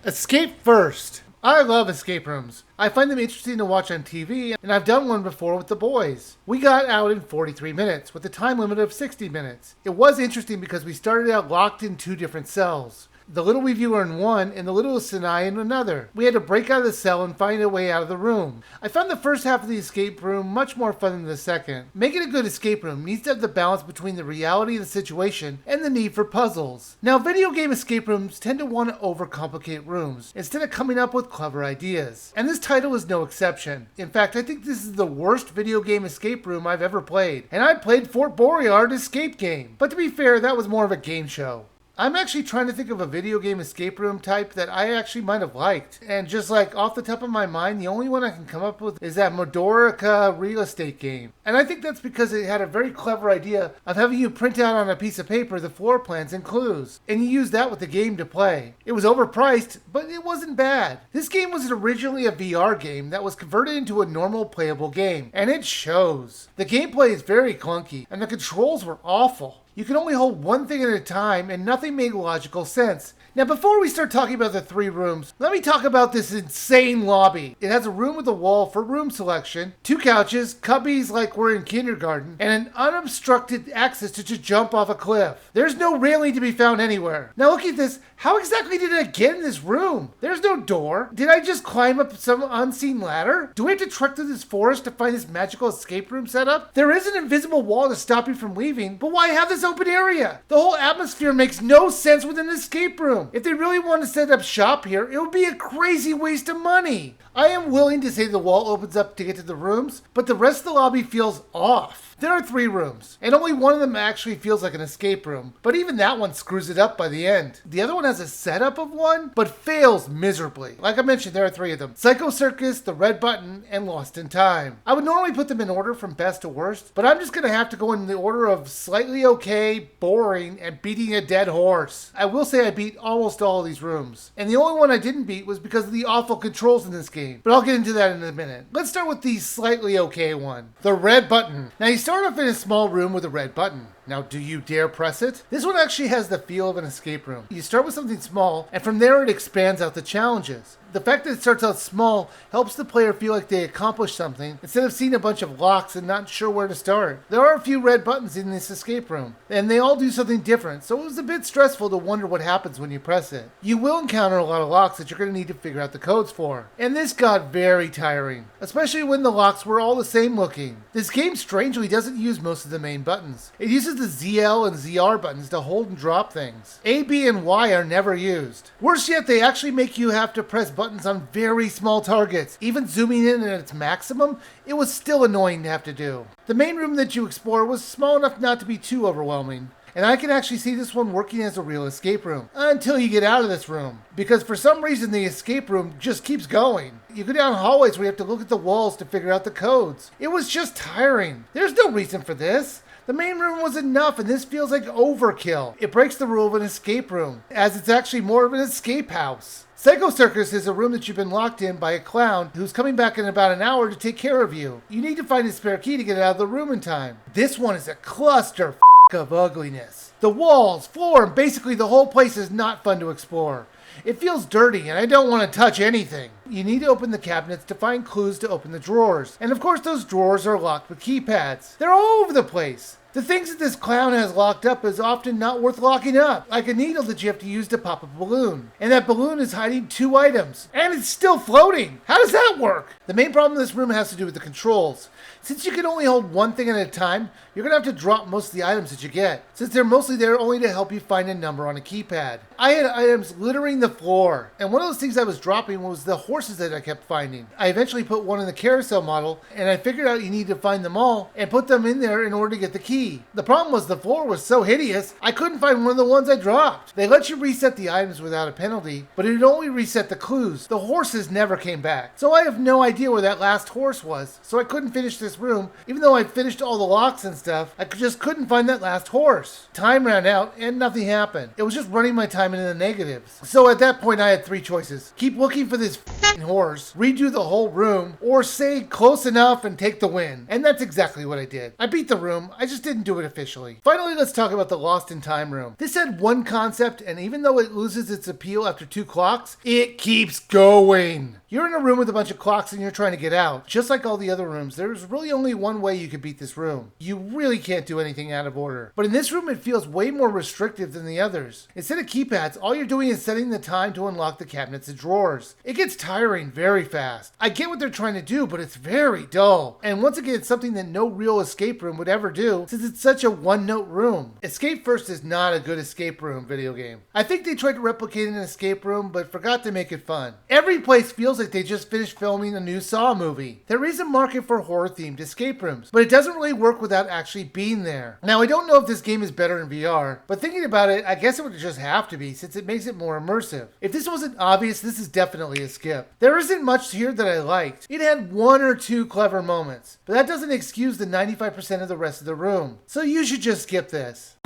Escape first. I love escape rooms. I find them interesting to watch on TV, and I've done one before with the boys. We got out in 43 minutes, with a time limit of 60 minutes. It was interesting because we started out locked in 2 different cells. The little Wiiviewer in one, and the little Sinai in another. We had to break out of the cell and find a way out of the room. I found the first half of the escape room much more fun than the second. Making a good escape room needs to have the balance between the reality of the situation and the need for puzzles. Now, video game escape rooms tend to want to overcomplicate rooms, instead of coming up with clever ideas. And this title is no exception. In fact, I think this is the worst video game escape room I've ever played. And I played Fort Boyard escape game. But to be fair, that was more of a game show. I'm actually trying to think of a video game escape room type that I actually might have liked. And just like off the top of my mind, the only one I can come up with is that Modorica real estate game. And I think that's because it had a very clever idea of having you print out on a piece of paper the floor plans and clues. And you use that with the game to play. It was overpriced, but it wasn't bad. This game was originally a VR game that was converted into a normal playable game. And it shows. The gameplay is very clunky, and the controls were awful. You can only hold one thing at a time, and nothing made logical sense. Now, before we start talking about the 3 rooms, let me talk about this insane lobby. It has a room with a wall for room selection, 2 couches, cubbies like we're in kindergarten, and an unobstructed access to just jump off a cliff. There's no railing to be found anywhere. Now look at this. How exactly did I get in this room? There's no door. Did I just climb up some unseen ladder? Do we have to trek through this forest to find this magical escape room setup? There is an invisible wall to stop you from leaving, but why have this open area? The whole atmosphere makes no sense with an escape room. If they really want to set up shop here, it would be a crazy waste of money. I am willing to say the wall opens up to get to the rooms, but the rest of the lobby feels off. There are 3 rooms, and only one of them actually feels like an escape room, but even that one screws it up by the end. The other one has a setup of one, but fails miserably. Like I mentioned, there are 3 of them. Psycho Circus, The Red Button, and Lost in Time. I would normally put them in order from best to worst, but I'm just going to have to go in the order of slightly okay, boring, and beating a dead horse. I will say I beat almost all of these rooms, and the only one I didn't beat was because of the awful controls in this game, but I'll get into that in a minute. Let's start with the slightly okay one. The Red Button. Now you start off in a small room with a red button. Now, do you dare press it? This one actually has the feel of an escape room. You start with something small, and from there it expands out the challenges. The fact that it starts out small helps the player feel like they accomplished something, instead of seeing a bunch of locks and not sure where to start. There are a few red buttons in this escape room, and they all do something different, so it was a bit stressful to wonder what happens when you press it. You will encounter a lot of locks that you're going to need to figure out the codes for, and this got very tiring, especially when the locks were all the same looking. This game strangely doesn't use most of the main buttons. It uses the ZL and ZR buttons to hold and drop things. A, B, and Y are never used. Worse yet, they actually make you have to press buttons on very small targets. Even zooming in at its maximum, it was still annoying to have to do. The main room that you explore was small enough not to be too overwhelming. And I can actually see this one working as a real escape room, until you get out of this room. Because for some reason the escape room just keeps going. You go down hallways where you have to look at the walls to figure out the codes. It was just tiring. There's no reason for this. The main room was enough, and this feels like overkill. It breaks the rule of an escape room, as it's actually more of an escape house. Psycho Circus is a room that you've been locked in by a clown who's coming back in about an hour to take care of you. You need to find a spare key to get out of the room in time. This one is a cluster of ugliness. The walls, floor, and basically the whole place is not fun to explore. It feels dirty, and I don't want to touch anything. You need to open the cabinets to find clues to open the drawers. And of course those drawers are locked with keypads. They're all over the place. The things that this clown has locked up is often not worth locking up, like a needle that you have to use to pop a balloon. And that balloon is hiding 2 items, and it's still floating. How does that work? The main problem in this room has to do with the controls. Since you can only hold one thing at a time, you're going to have to drop most of the items that you get, since they're mostly there only to help you find a number on a keypad. I had items littering the floor, and one of those things I was dropping was the horses that I kept finding. I eventually put one in the carousel model, and I figured out you need to find them all and put them in there in order to get the key. The problem was the floor was so hideous, I couldn't find one of the ones I dropped. They let you reset the items without a penalty, but it only reset the clues. The horses never came back, so I have no idea where that last horse was, so I couldn't finish this room. Even though I finished all the locks and stuff, I just couldn't find that last horse. Time ran out and nothing happened. It was just running my time into the negatives. So at that point I had 3 choices. Keep looking for this horse, redo the whole room, or say close enough and take the win. And that's exactly what I did. I beat the room, I just didn't do it officially. Finally, let's talk about the Lost in Time room. This had one concept, and even though it loses its appeal after 2 clocks, it keeps going. You're in a room with a bunch of clocks and you're trying to get out. Just like all the other rooms, there's really only one way you could beat this room. You really can't do anything out of order. But in this room, it feels way more restrictive than the others. Instead of keypads, all you're doing is setting the time to unlock the cabinets and drawers. It gets tiring very fast. I get what they're trying to do, but it's very dull. And once again, it's something that no real escape room would ever do, since it's such a one-note room. Escape First is not a good escape room video game. I think they tried to replicate an escape room, but forgot to make it fun. Every place feels like they just finished filming a new Saw movie. There is a market for horror-themed escape rooms, but it doesn't really work without actually being there. Now, I don't know if this game is better in VR, but thinking about it, I guess it would just have to be, since it makes it more immersive. If this wasn't obvious, this is definitely a skip. There isn't much here that I liked. It had 1 or 2 clever moments, but that doesn't excuse the 95% of the rest of the room. So you should just skip this.